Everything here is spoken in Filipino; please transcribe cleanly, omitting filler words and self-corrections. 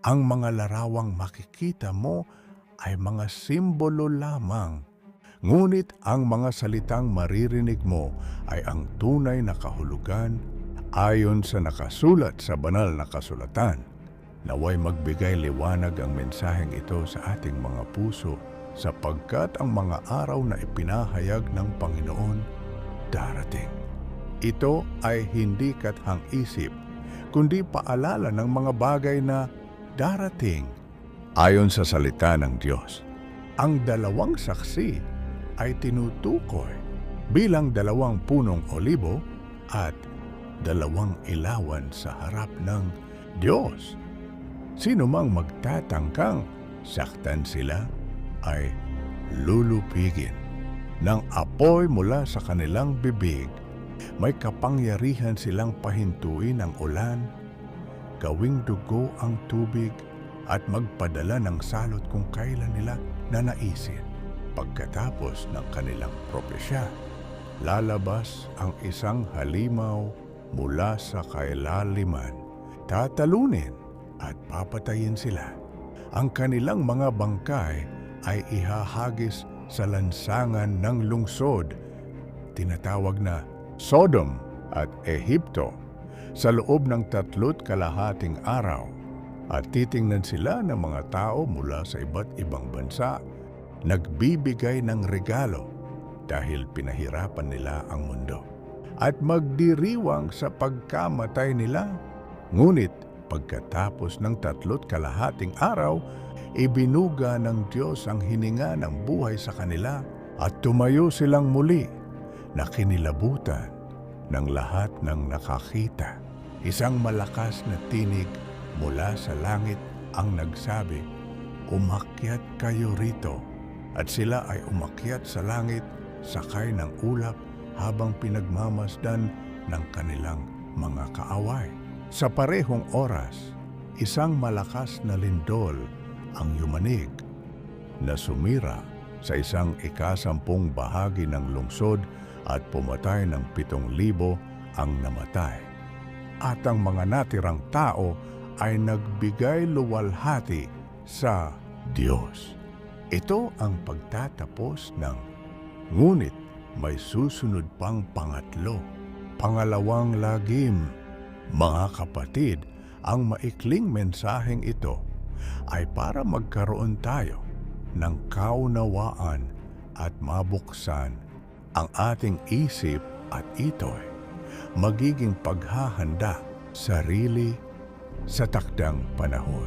Ang mga larawang makikita mo ay mga simbolo lamang. Ngunit ang mga salitang maririnig mo ay ang tunay na kahulugan ayon sa nakasulat sa banal na kasulatan. Naway magbigay liwanag ang mensaheng ito sa ating mga puso sapagkat ang mga araw na ipinahayag ng Panginoon darating. Ito ay hindi kathang isip, kundi paalala ng mga bagay na darating. Ayon sa salita ng Diyos, ang dalawang saksi ay tinutukoy bilang dalawang punong olibo at dalawang ilawan sa harap ng Diyos. Sino mang magtatangkang saktan sila ay lulupigin ng apoy mula sa kanilang bibig. May kapangyarihan silang pahintuin ang ulan, gawing dugo ang tubig at magpadala ng salot kung kailan nila nanaisin. Pagkatapos ng kanilang propesya, lalabas ang isang halimaw mula sa kailaliman. Tatalunin at papatayin sila. Ang kanilang mga bangkay ay ihahagis sa lansangan ng lungsod, tinatawag na Sodom at Ehipto, sa loob ng 3.5 araw. At titingnan sila ng mga tao mula sa iba't ibang bansa, nagbibigay ng regalo dahil pinahirapan nila ang mundo. At magdiriwang sa pagkamatay nila. Ngunit pagkatapos ng 3.5 araw, ibinuga ng Diyos ang hininga ng buhay sa kanila at tumayo silang muli na kinilabutan ng lahat ng nakakita. Isang malakas na tinig mula sa langit ang nagsabi, "Umakyat kayo rito." At sila ay umakyat sa langit, sakay ng ulap habang pinagmamasdan ng kanilang mga kaaway. Sa parehong oras, isang malakas na lindol ang yumanig na sumira sa isang 10 bahagi ng lungsod at pumatay ng 7,000 ang namatay. At ang mga natirang tao ay nagbigay luwalhati sa Diyos. Ito ang pagtatapos ng ngunit may susunod pang pangatlo, pangalawang lagim. Mga kapatid, ang maikling mensaheng ito ay para magkaroon tayo ng kaunawaan at mabuksan ang ating isip at ito'y magiging paghahanda sarili sa takdang panahon.